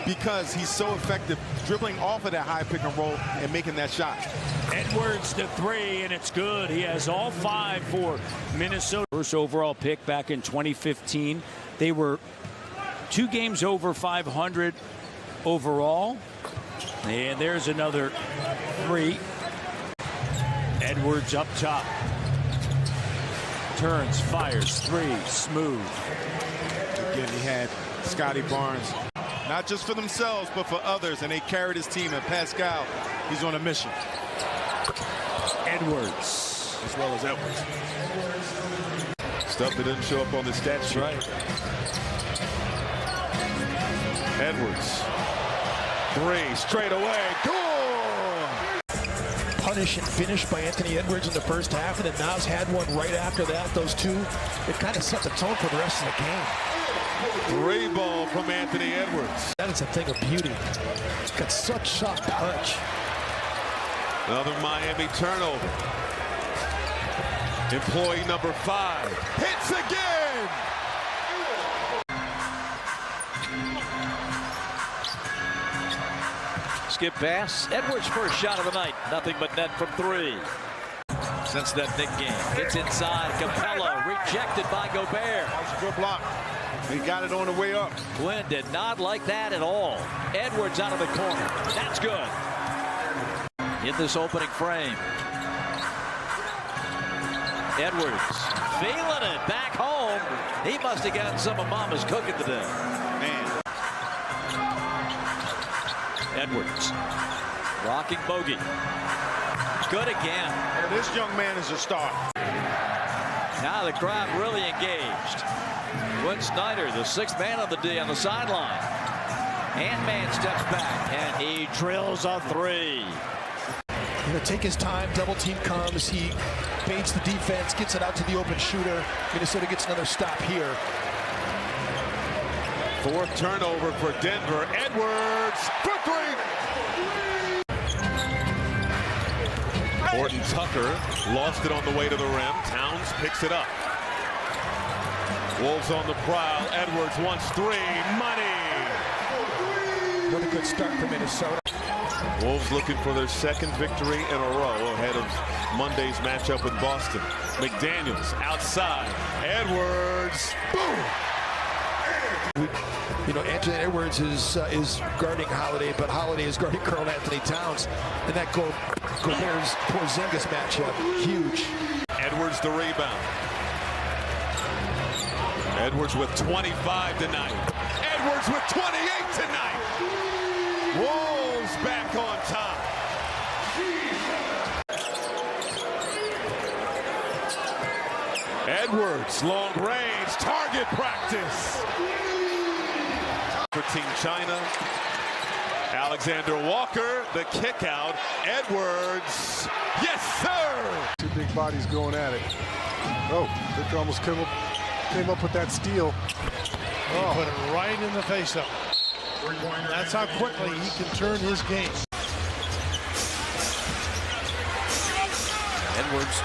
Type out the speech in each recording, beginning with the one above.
because he's so effective dribbling off of that high pick and roll and making that shot. Edwards to three, and it's good. He has all 5 for Minnesota. First overall pick back in 2015. They were 2 games over 500 overall. And there's another 3. Edwards up top. Turns, fires, 3, smooth. Again, he had Scotty Barnes, not just for themselves, but for others, and they carried his team. And Pascal, he's on a mission. Edwards. As well as Edwards. Stuff that didn't show up on the stat sheet. Right. Edwards. 3, straight away. Goal! Punish and finish by Anthony Edwards in the first half, and then Nas had one right after that. Those two, it kind of set the tone for the rest of the game. 3 ball from Anthony Edwards. That is a thing of beauty. He's got such soft touch. Another Miami turnover. Employee number 5 hits again. Skip pass. Edwards' first shot of the night. Nothing but net from 3. Since that big game. It's inside. Capella rejected by Gobert. That was a good block. He got it on the way up. Quinn did not like that at all. Edwards out of the corner. That's good. In this opening frame. Edwards feeling it back home. He must have gotten some of Mama's cooking today. Man. Edwards. Rocking bogey. Good again. And this young man is a star. Now the crowd really engaged. Quinn Snyder, the 6th man of the day on the sideline. Ant-Man steps back, and he drills a 3. Going to take his time. Double team comes. He baits the defense, gets it out to the open shooter. Minnesota gets another stop here. 4th turnover for Denver. Edwards for 3. Horton Tucker lost it on the way to the rim. Towns picks it up. Wolves on the prowl. Edwards wants 3. Money. What a good start for Minnesota. Wolves looking for their 2nd victory in a row ahead of Monday's matchup with Boston. McDaniels outside. Edwards. Boom. You know, Anthony Edwards is guarding Holiday, but Holiday is guarding Karl Anthony Towns. And that Gobert's Porzingis matchup, huge. Edwards the rebound. Edwards with 25 tonight. Edwards with 28 tonight. Wolves back on top. Edwards, long range, target practice. For Team China, Alexander Walker, the kick out. Edwards, yes sir! 2 big bodies going at it. Oh, Victor almost came up with that steal. Oh, put it right in the face of him. That's how quickly he can turn his game. Edwards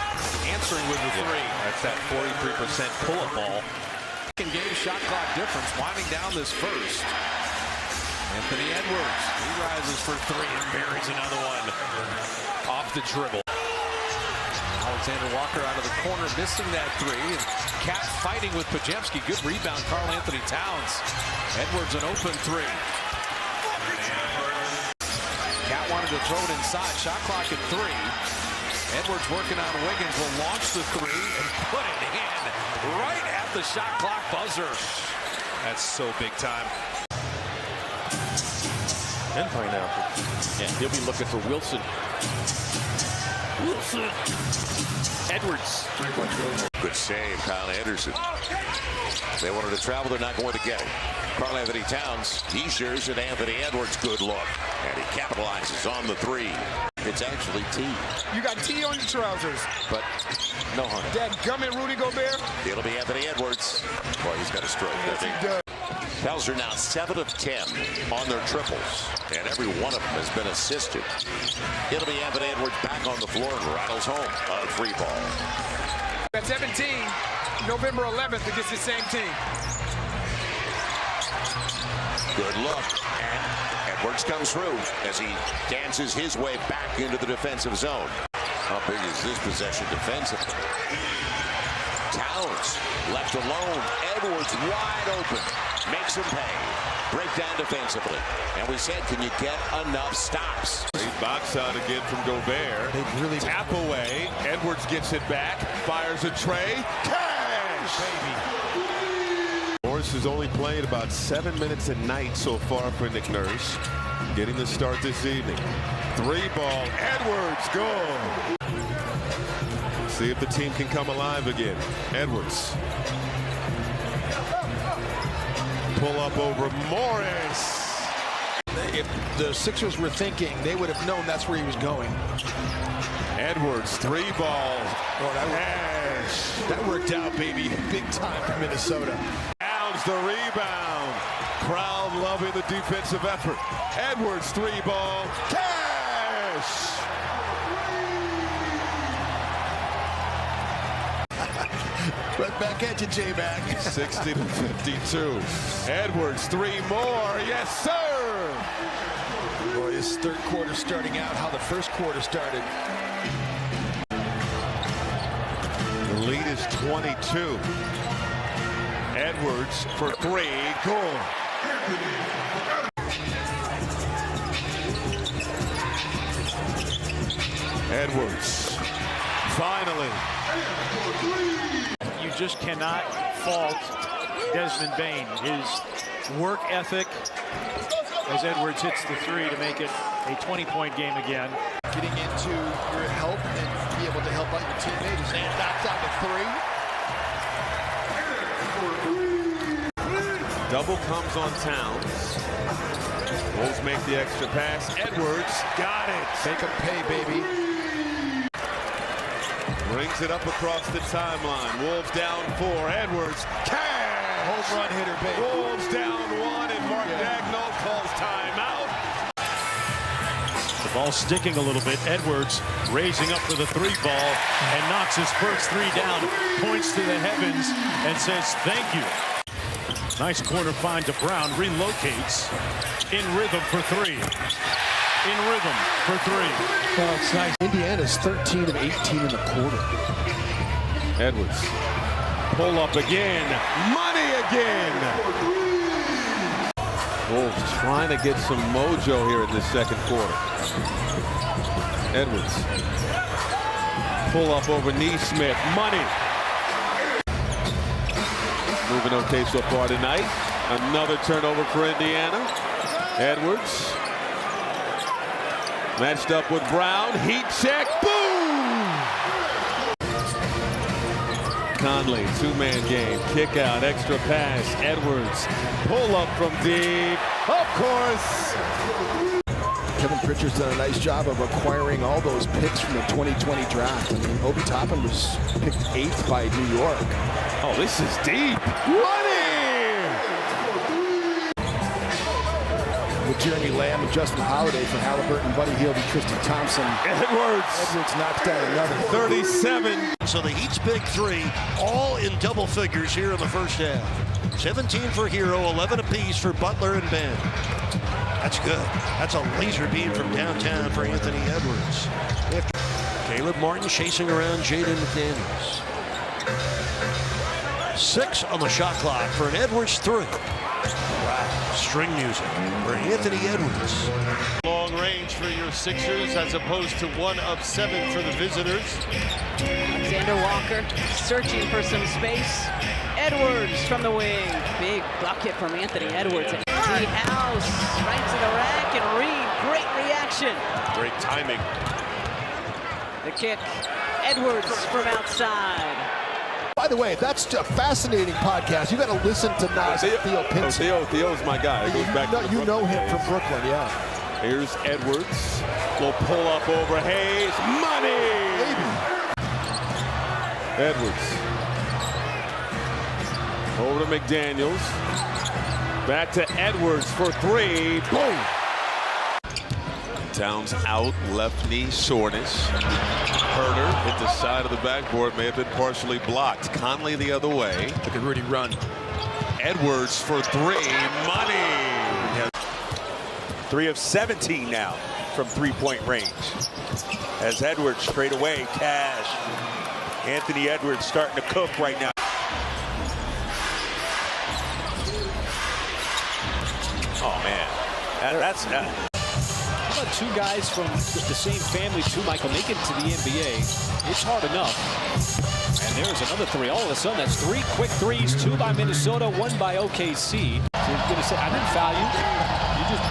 answering with the 3. That's that 43% pull-up ball. Second game shot clock difference winding down this first. Anthony Edwards, he rises for 3 and buries another one off the dribble. Alexander Walker out of the corner missing that 3. And Cat fighting with Pajemski. Good rebound, Karl Anthony Towns. Edwards an open 3. Cat wanted to throw it inside. Shot clock at 3. Edwards working on Wiggins will launch the 3 and put it in right at the shot clock buzzer. That's so big time. And pineapple. And he'll be looking for Wilson. Wilson. Edwards. Good save, Kyle Anderson. They wanted to travel, they're not going to get it. Karl Anthony Towns, he shares it. Anthony Edwards, good look. And he capitalizes on the 3. It's actually T. You got T on your trousers. But no honey. That gummit Rudy Gobert. It'll be Anthony Edwards. Boy, he's got a stroke. Yes, he does. Pels are now 7 of 10 on their triples, and every one of them has been assisted. It'll be Anthony Edwards back on the floor and rattles home a 3 ball. At 17, November 11th against the same team. Good look. And Edwards comes through as he dances his way back into the defensive zone. How big is this possession defensively? Towns left alone. Edwards wide open. Makes him pay. Breakdown defensively. And we said, can you get enough stops? Great box out again from Gobert. They really tap away. Edwards gets it back. Fires a tray. Cash! Morris has only played about 7 minutes a night so far for Nick Nurse. Getting the start this evening. 3-ball. Edwards, goal. See if the team can come alive again. Edwards. Pull up over Morris. If the Sixers were thinking, they would have known that's where he was going. Edwards, 3-ball. Oh, that worked out, baby. Big time for Minnesota. Downs the rebound. Crowd loving the defensive effort. Edwards, 3-ball. Cash! Right back at you, J-Mac. 60-52. Edwards, 3 more. Yes, sir! Boy, his third quarter starting out how the first quarter started. The lead is 22. Edwards for 3. Goal. Edwards. Finally. You just cannot fault Desmond Bane. His work ethic as Edwards hits the 3 to make it a 20-point game again. Getting into your help and be able to help out your teammates. And knocked out the 3. Double comes on Towns. Wolves make the extra pass. Edwards got it. Make him pay, baby. Brings it up across the timeline. Wolves down 4. Edwards. Cash! Home run hitter, baby. Wolves down 1, and Mark Dagnall calls timeout. The ball sticking a little bit. Edwards raising up for the 3-ball and knocks his first 3 down. Points to the heavens and says thank you. Nice corner find to Brown. Relocates. In rhythm for 3. In rhythm for 3. Oh, it's nice. Indiana's 13 of 18 in the quarter. Edwards. Pull up again. Money again. Wolves trying to get some mojo here in this second quarter. Edwards. Pull up over Neesmith. Money. Moving okay so far tonight. Another turnover for Indiana. Edwards. Matched up with Brown. Heat check. Boom! Conley, 2-man game. Kick out, extra pass. Edwards. Pull up from deep. Of course. Kevin Pritchard's done a nice job of acquiring all those picks from the 2020 draft. I mean, Obi Toppin was picked 8th by New York. Oh, this is deep. Money! With Jeremy Lamb and Justin Holiday for Halliburton, Buddy Hield and Tristan Thompson. Edwards knocks down another 37. So the Heat's big 3, all in double figures here in the first half. 17 for Hero, 11 apiece for Butler and Ben. That's good. That's a laser beam from downtown for Anthony Edwards. Caleb Martin chasing around Jaden McDaniels. 6 on the shot clock for an Edwards 3. Wow, string music for Anthony Edwards. Long range for your Sixers as opposed to 1 of 7 for the visitors. Alexander Walker searching for some space. Edwards from the wing. Big bucket from Anthony Edwards. The house right to the rack, and Reed, great reaction. Great timing. The kick, Edwards from outside. By the way, that's a fascinating podcast. You got to listen to Nas and Theo Pinson. Theo's my guy. It goes back to you know him days. from Brooklyn, yeah. Here's Edwards. Will pull up over Hayes. Money! Edwards. Over to McDaniels. Back to Edwards for 3. Boom! Towns out, left knee soreness. Herder hit the side of the backboard, may have been partially blocked. Conley the other way. Look at Rudy run. Edwards for 3. Money! 3 of 17 now from three-point range. As Edwards straight away, Cash. Anthony Edwards starting to cook right now. Oh, man. That's How about two guys from the same family, too, Michael, make it to the NBA? It's hard enough. And there's another three. All of a sudden, that's 3 quick threes, 2 by Minnesota, 1 by OKC. So you're going to say, I didn't foul you. You're just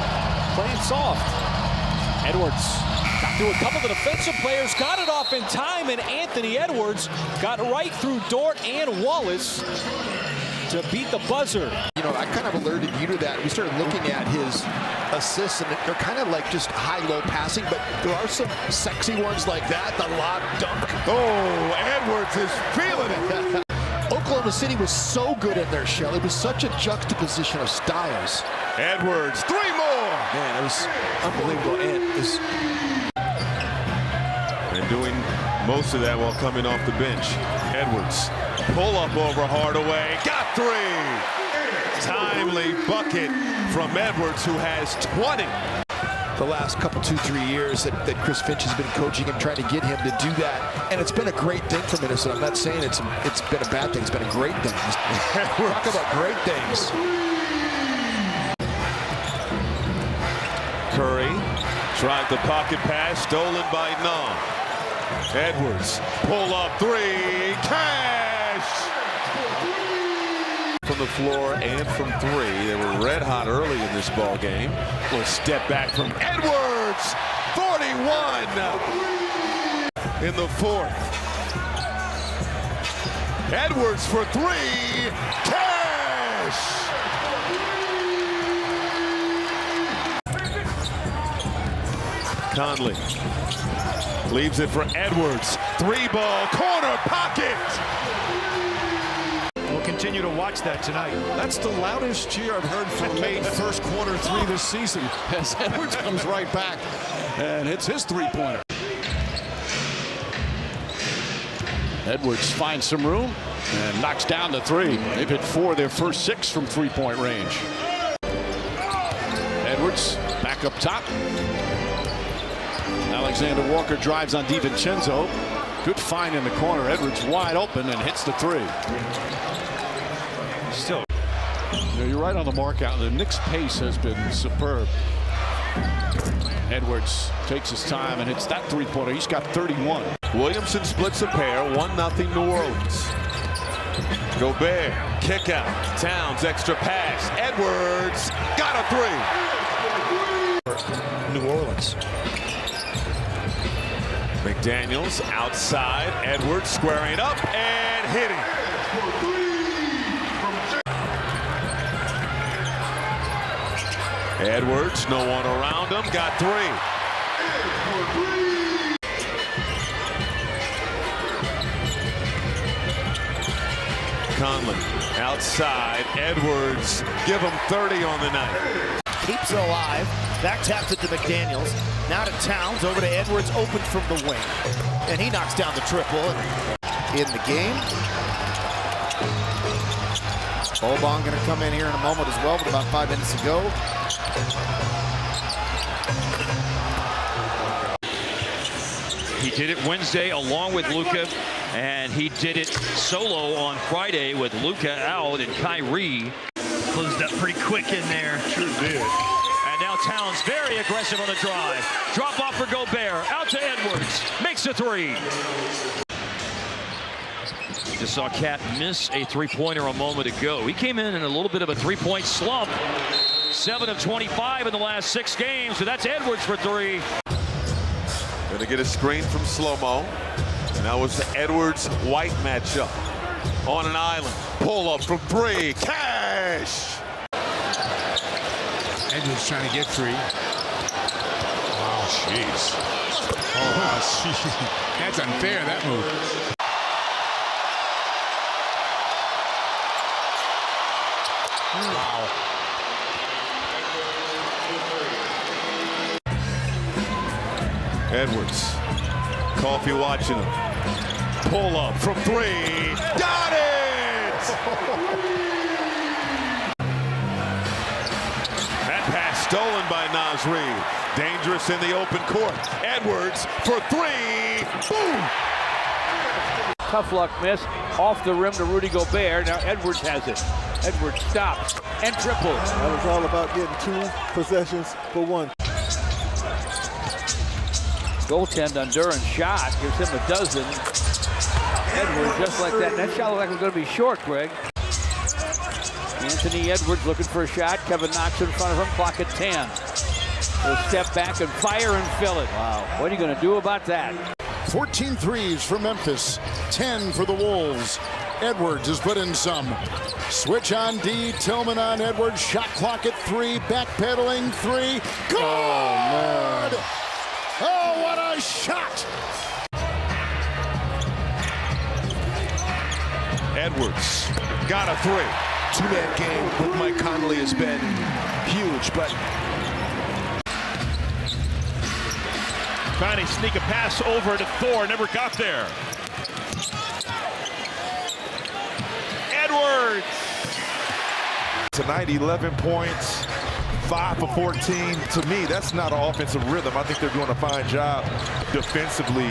playing soft. Edwards got through a couple of the defensive players, got it off in time, and Anthony Edwards got right through Dort and Wallace to beat the buzzer. You know, I kind of alerted you to that. We started looking at his assists, and they're kind of like just high-low passing, but there are some sexy ones like that, the lob dunk. Oh, Edwards is feeling it. Oklahoma City was so good in their shell. It was such a juxtaposition of styles. Edwards, 3 more. Man, it was unbelievable. And doing most of that while coming off the bench. Edwards, pull up over Hardaway, got 3. Timely bucket from Edwards, who has 20. The last couple, 2-3 years that Chris Finch has been coaching him, trying to get him to do that. And it's been a great thing for Minnesota. I'm not saying it's been a bad thing. It's been a great thing. Talk about great things. Curry tried the pocket pass, stolen by Nunn. Edwards, pull up 3, Cash! From the floor and from 3. They were red hot early in this ball game. Little step back from Edwards, 41 in the 4th. Edwards for 3, Cash! Conley leaves it for Edwards. 3-ball, corner pocket. We'll continue to watch that tonight. That's the loudest cheer I've heard from made first quarter 3 this season, as Edwards comes right back and hits his three-pointer. Edwards finds some room and knocks down the 3. They've hit 4 of their first 6 from three-point range. Edwards back up top. Alexander Walker drives on DiVincenzo. Good find in the corner. Edwards wide open and hits the 3. Still, you know, you're right on the mark out. The Knicks' pace has been superb. Edwards takes his time and hits that three-pointer. He's got 31. Williamson splits a pair, 1-0 New Orleans. Gobert, kick out. Towns, extra pass. Edwards, got a 3. New Orleans. McDaniels outside. Edwards squaring up and hitting. Edwards, no one around him, got 3. Conley outside. Edwards, give him 30 on the night. Keeps it alive. Back tapped it to McDaniels. Now to Towns, over to Edwards, open from the wing. And he knocks down the triple in the game. Boban going to come in here in a moment as well, with about 5 minutes to go. He did it Wednesday along with Luka, and he did it solo on Friday with Luka out and Kyrie. Closed up pretty quick in there. Sure did. And now Towns very aggressive on the drive. Drop off for Gobert. Out to Edwards. Makes a 3. Just saw Cat miss a three-pointer a moment ago. He came in a little bit of a three-point slump. 7 of 25 in the last 6 games. So that's Edwards for 3. Going to get a screen from Slow-Mo. And that was the Edwards-White matchup. On an island. Pull up from 3. Cash! Edwards trying to get free. Oh, jeez. Oh, jeez. That's unfair, that move. Wow. Edwards. Coffee watching him. Pull up from 3. Got it! That pass Stolen by Naz Reid. Dangerous in the open court. Edwards for three. Boom! Tough luck miss. Off the rim to Rudy Gobert. Now Edwards has it. Edwards stops and triples. That was all about getting 2 possessions for 1. Goaltend on Duran's shot. Gives him a dozen. Edwards just like that. That shot looked like it was going to be short, Greg. Anthony Edwards looking for a shot. Kevin Knox in front of him. Clock at 10. He'll step back and fire and fill it. Wow. What are you going to do about that? 14 threes for Memphis, 10 for the Wolves. Edwards has put in some. Switch on D, Tillman on Edwards. Shot clock at 3, backpedaling 3. Good! Oh, man. Oh, what a shot! Edwards got a 3. Two-man game with Mike Conley has been huge, but trying to sneak a pass over to Thor, never got there. Edwards! Tonight, 11 points, 5 for 14. To me, that's not an offensive rhythm. I think they're doing a fine job defensively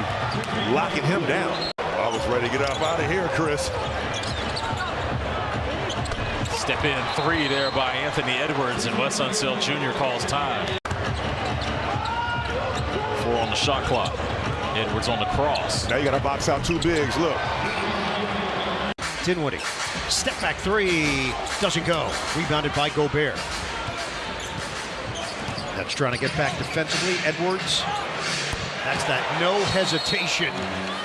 locking him down. I was ready to get up out of here, Chris. Step in 3 there by Anthony Edwards, and Wes Unseld Jr. calls time. 4 on the shot clock. Edwards on the cross. Now you got to box out 2 bigs. Look. Dinwiddie. Step back 3. Doesn't go. Rebounded by Gobert. That's trying to get back defensively. Edwards. That's that no hesitation.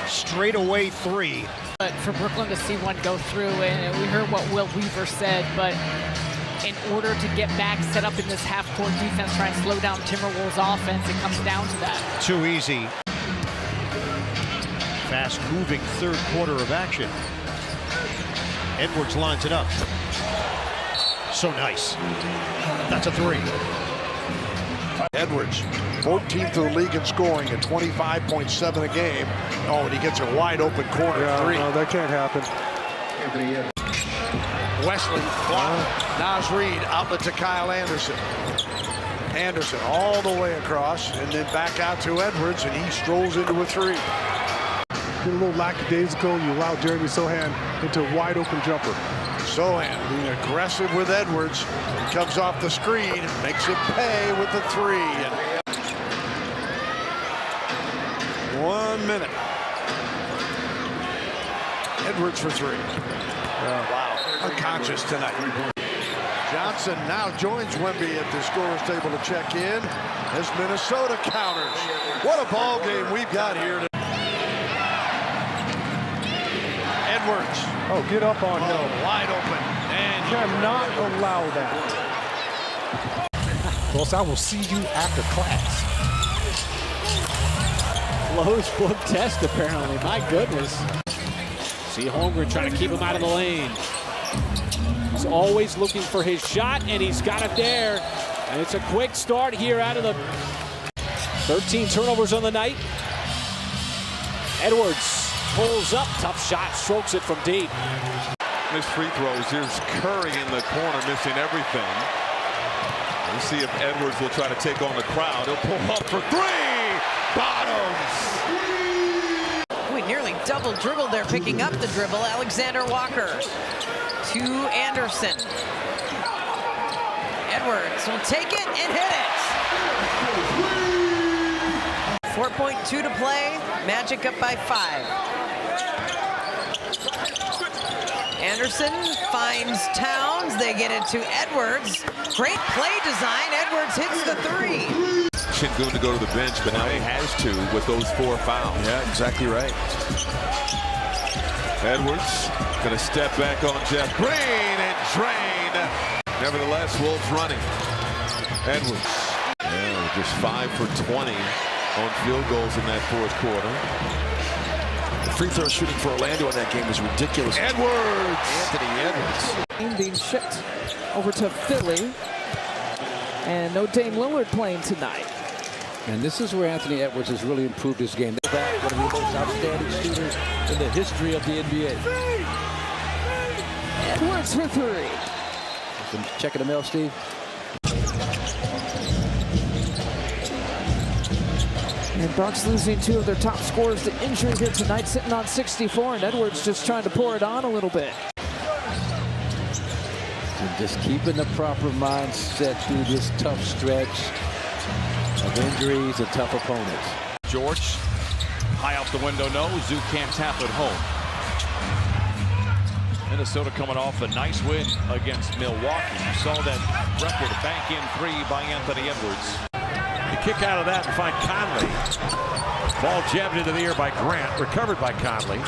Straight away 3. But for Brooklyn to see one go through, and we heard what Will Weaver said, but in order to get back set up in this half-court defense, try and slow down Timberwolves offense, it comes down to that. Too easy. Fast-moving third quarter of action. Edwards lines it up. So nice. That's a 3. Edwards, 14th in the league in scoring at 25.7 a game. Oh, and he gets a wide open corner 3. No, that can't happen. Wesley blocked. Naz Reid outlet to Kyle Anderson. Anderson all the way across and then back out to Edwards, and he strolls into a 3. Get a little lackadaisical. You allow Jeremy Sohan into a wide open jumper. Sohan being aggressive with Edwards. He comes off the screen and makes him pay with the 3. And 1 minute. Edwards for 3. Wow, unconscious tonight. Johnson now joins Wemby at the scorer's table to check in as Minnesota counters. What a ball game we've got here tonight. Edwards. Oh, get up on him. Wide open. And cannot allow that. Plus, I will see you after class. Closed book test, apparently. My goodness. See Holmgren trying to keep him out of the lane. He's always looking for his shot, and he's got it there. And it's a quick start here out of the 13 turnovers on the night. Edwards pulls up, tough shot, strokes it from deep. Missed free throws. Here's Curry in the corner, missing everything. We'll see if Edwards will try to take on the crowd. He'll pull up for 3. Bottoms. We nearly double dribbled there, picking up the dribble. Alexander Walker to Anderson. Edwards will take it and hit it. 4.2 to play. Magic up by 5. Anderson finds Towns. They get it to Edwards. Great play design. Edwards hits the 3. Şengün to go to the bench, but now he has to with those 4 fouls. Yeah, exactly right. Edwards going to step back on Jeff Green and drain. Nevertheless, Wolves running. Edwards. Yeah, just 5 for 20 on field goals in that 4th quarter. The free throw shooting for Orlando in that game was ridiculous. Edwards! Anthony Edwards. Being shipped over to Philly. And no Dame Lillard playing tonight. And this is where Anthony Edwards has really improved his game. One of the most outstanding shooters in the history of the NBA. Edwards for 3. Checking the mail, Steve. And Bucks losing 2 of their top scorers to injury here tonight, sitting on 64, and Edwards just trying to pour it on a little bit. And just keeping the proper mindset through this tough stretch of injuries and tough opponents. George, high off the window, no. Zoo can't tap it home. Minnesota coming off a nice win against Milwaukee. You saw that record, a bank in 3 by Anthony Edwards. The kick out of that and find Conley. Ball jabbed into the air by Grant, recovered by Conley.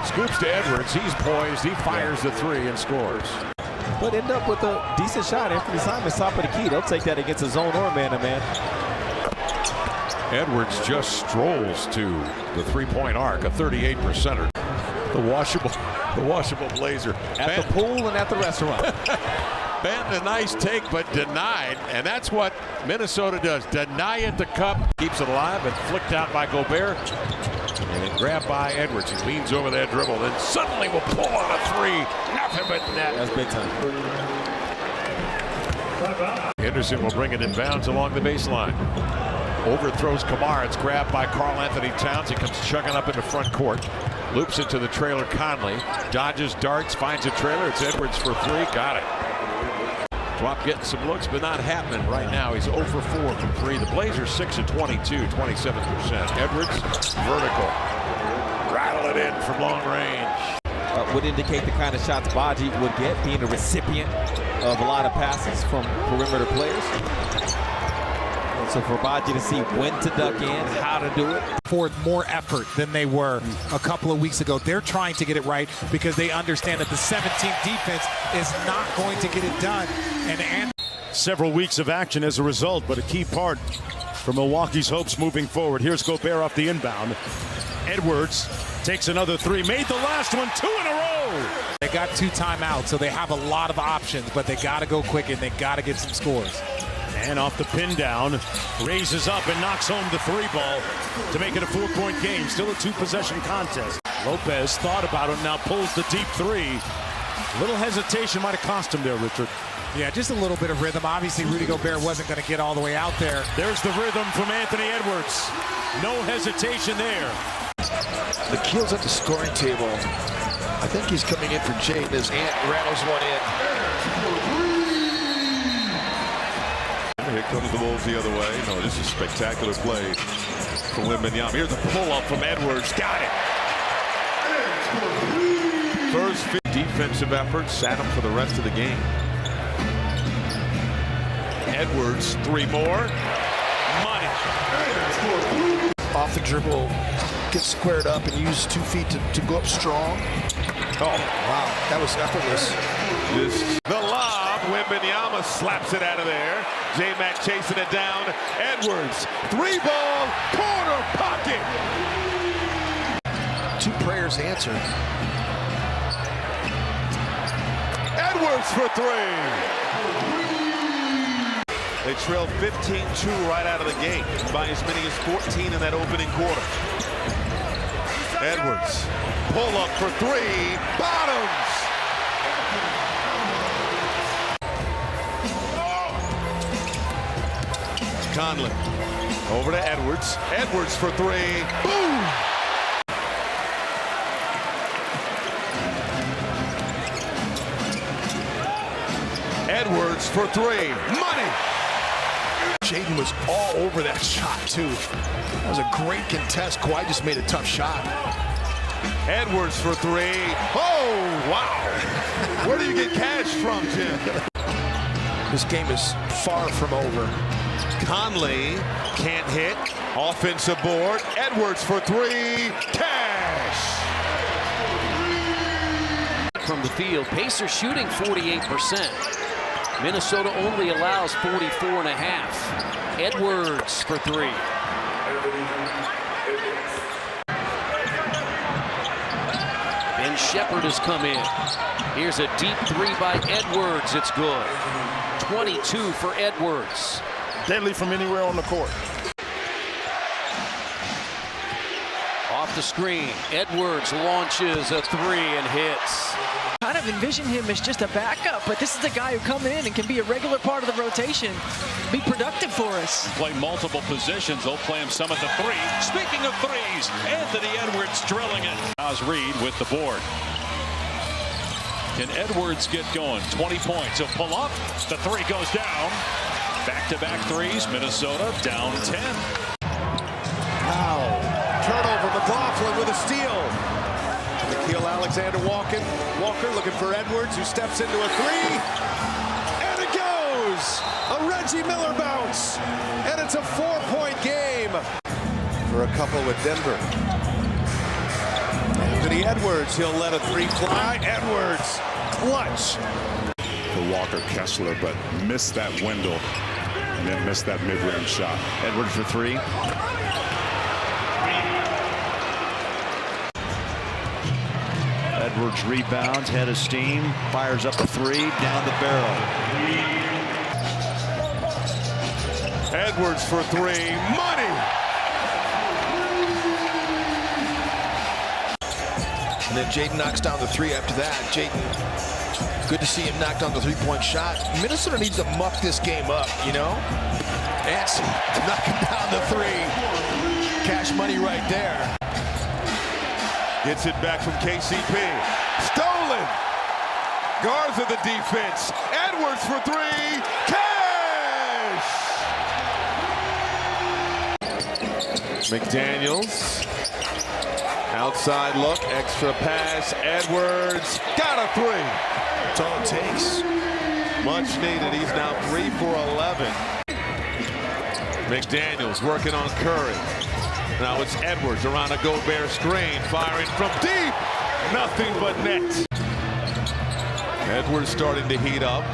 Scoops to Edwards, he's poised, he fires the 3 and scores. But end up with a decent shot. Anthony Simon's top of the key. They'll take that against a zone or man-to-man. Edwards just strolls to the 3-point arc, a 38%er. The washable blazer. At the pool and at the restaurant. Benton, a nice take, but denied. And that's what Minnesota does. Deny it to Cup. Keeps it alive and flicked out by Gobert. And then grabbed by Edwards. He leans over that dribble. Then suddenly will pull on a 3. Nothing but net. That's big time. Henderson will bring it in bounds along the baseline. Overthrows Kamara. It's grabbed by Karl Anthony Towns. He comes chugging up into front court. Loops it to the trailer Conley. Dodges darts, finds a trailer. It's Edwards for 3. Got it. Drop getting some looks, but not happening right now. He's 0 for 4 from 3. The Blazers 6 of 22, 27%. Edwards, vertical. Rattle it in from long range. Would indicate the kind of shots Baji would get, being a recipient of a lot of passes from perimeter players. So for Baji to see when to duck in, how to do it. Forth more effort than they were a couple of weeks ago. They're trying to get it right because they understand that the 17th defense is not going to get it done. And several weeks of action as a result, but a key part for Milwaukee's hopes moving forward. Here's Gobert off the inbound. Edwards takes another 3, made the last one, 2 in a row. They got 2 timeouts, so they have a lot of options, but they got to go quick and they got to get some scores. And off the pin down, raises up and knocks home the 3 ball to make it a 4-point game. Still a 2-possession contest. Lopez thought about it, now pulls the deep 3. Little hesitation might have cost him there, Richard. Yeah, just a little bit of rhythm. Obviously, Rudy Gobert wasn't going to get all the way out there. There's the rhythm from Anthony Edwards. No hesitation there. McKeel's at the scoring table. I think he's coming in for Jay, and his aunt rattles one in. Here comes the Wolves the other way. No, this is a spectacular play from Wembanyama. Here's the pull-up from Edwards. Got it. First defensive effort sat him for the rest of the game. Edwards, 3 more. Money. Off the dribble, gets squared up and uses 2 feet to go up strong. Oh, wow. That was effortless. The lob. Wembanyama slaps it out of there. J-Mac chasing it down. Edwards, 3-ball, corner pocket. 2 prayers answered. Edwards for 3. They trail 15-2 right out of the gate by as many as 14 in that opening quarter. Edwards, pull up for 3, bottoms. Conley over to Edwards. Edwards for 3. Boom! Edwards for 3. Money! Jaden was all over that shot, too. That was a great contest. Kawhi just made a tough shot. Edwards for 3. Oh, wow! Where do you get cash from, Jim? This game is far from over. Conley can't hit. Offensive board. Edwards for 3. Cash! From the field, Pacers shooting 48%. Minnesota only allows 44.5. Edwards for 3. Ben Shepherd has come in. Here's a deep 3 by Edwards. It's good. 22 for Edwards. Deadly from anywhere on the court. Off the screen, Edwards launches a 3 and hits. Kind of envisioned him as just a backup, but this is a guy who come in and can be a regular part of the rotation, be productive for us. Play multiple positions. They'll play him some at the three. Speaking of threes, Anthony Edwards drilling it. Naz Reid with the board. Can Edwards get going? 20 points. He'll pull up. The three goes down. Back-to-back threes. Minnesota down 10. Wow. Turnover. McLaughlin with a steal. Nikhil Alexander-Walker looking for Edwards, who steps into a three. And it goes! A Reggie Miller bounce. And it's a 4-point game for a couple with Denver. Anthony Edwards, he'll let a three fly. Edwards, clutch. For Walker Kessler, but missed that window and then missed that mid-range shot. Edwards for three. Edwards rebounds, head of steam, fires up a three, down the barrel. Edwards for three, money! And then Jaden knocks down the three after that. Jaden, good to see him knock down the three-point shot. Minnesota needs to muck this game up, you know? Nancy knocking down the three. Cash money right there. Gets it back from KCP. Stolen! Garza the defense. Edwards for three. Cash! McDaniels. Outside look. Extra pass. Edwards. Got a three. That's all it takes. Much needed. He's now 3 for 11. McDaniels working on Curry. Now it's Edwards around a Gobert screen, firing from deep. Nothing but net. Edwards starting to heat up.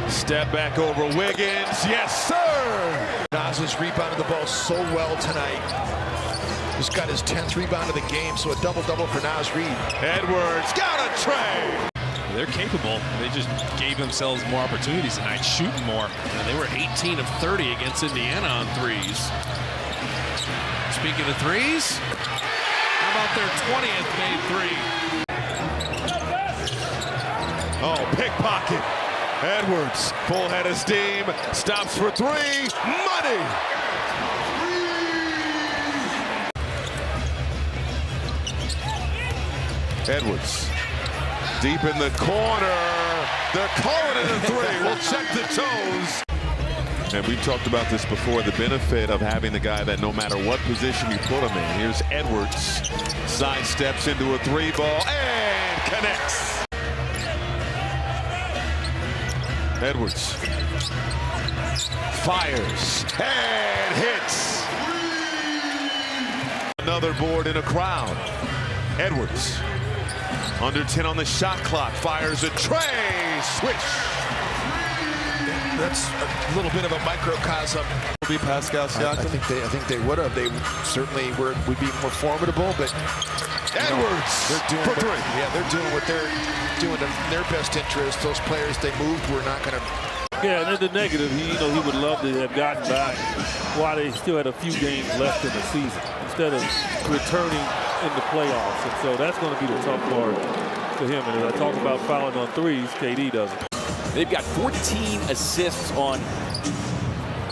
Step back over Wiggins. Yes, sir! Naz has rebounded the ball so well tonight. He's got his 10th rebound of the game, so a double-double for Naz Reid. Edwards got a tray. They're capable. They just gave themselves more opportunities tonight, shooting more. And they were 18 of 30 against Indiana on threes. Speaking of threes, how about their 20th made three? Oh, pickpocket. Edwards, full head of steam, stops for three. Money! Edwards, deep in the corner. They're calling it a three. We'll check the toes. And we've talked about this before, the benefit of having the guy that no matter what position you put him in. Here's Edwards, side steps into a three ball and connects. Edwards fires and hits. Another board in a crowd. Edwards, under 10 on the shot clock, fires a tray, switch. That's a little bit of a microcosm. Will be Pascal Siakam? I think they would have. They certainly would be more formidable, but Edwards, they're doing for three. Yeah, they're doing what they're doing in their best interest. Those players they moved were not going to. Yeah, and then the negative, he would love to have gotten back while they still had a few games left in the season instead of returning in the playoffs. And so that's going to be the tough part for him. And as I talk about fouling on threes, KD doesn't. They've got 14 assists on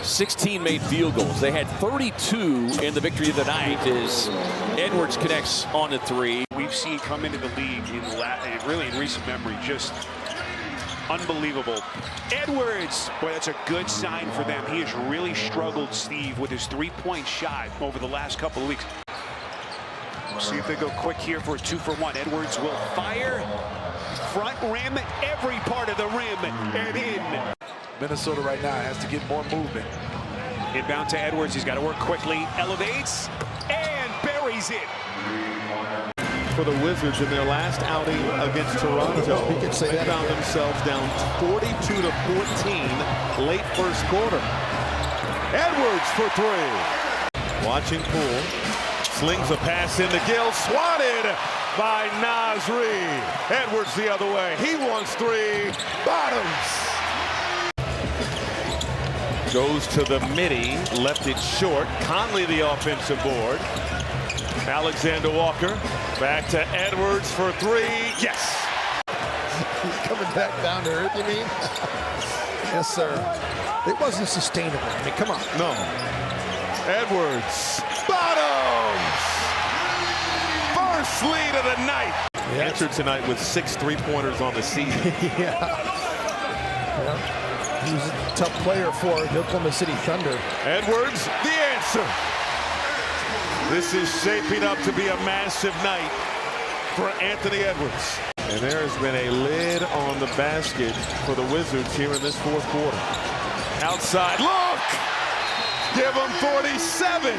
16 made field goals. They had 32 in the victory of the night as Edwards connects on the three. We've seen come into the league really in recent memory, just unbelievable. Edwards, boy, that's a good sign for them. He has really struggled, Steve, with his three-point shot over the last couple of weeks. We'll see if they go quick here for a 2-for-1. Edwards will fire. Front rim, every part of the rim, and in. Minnesota right now has to get more movement. Inbound to Edwards. He's got to work quickly. Elevates and buries it. For the Wizards in their last outing against Toronto, they found themselves down 42 to 14 late first quarter. Edwards for three. Watching Poole. Slings a pass into Gill. Swatted by Naz Reid. Edwards the other way. He wants three. Bottoms. Goes to the midi. Left it short. Conley the offensive board. Alexander Walker. Back to Edwards for three. Yes. back down to earth, you mean? Yes, sir. It wasn't sustainable. I mean, come on. No. Edwards. Bottoms! First lead of the night. Yeah. Entered tonight with 6 3-pointers on the season. Yeah. He was a tough player for the Oklahoma City Thunder. Edwards, the answer. This is shaping up to be a massive night for Anthony Edwards. And there has been a lid on the basket for the Wizards here in this fourth quarter. Outside, look! Give him 47.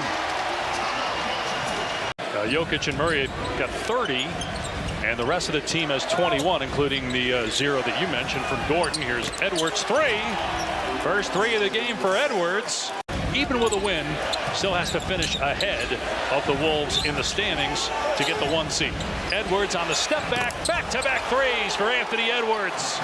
Jokic and Murray got 30, and the rest of the team has 21, including the 0 that you mentioned from Gordon. Here's Edwards' 3. First 3 of the game for Edwards. Even with a win, still has to finish ahead of the Wolves in the standings to get the 1 seed. Edwards on the step back, back-to-back 3s for Anthony Edwards.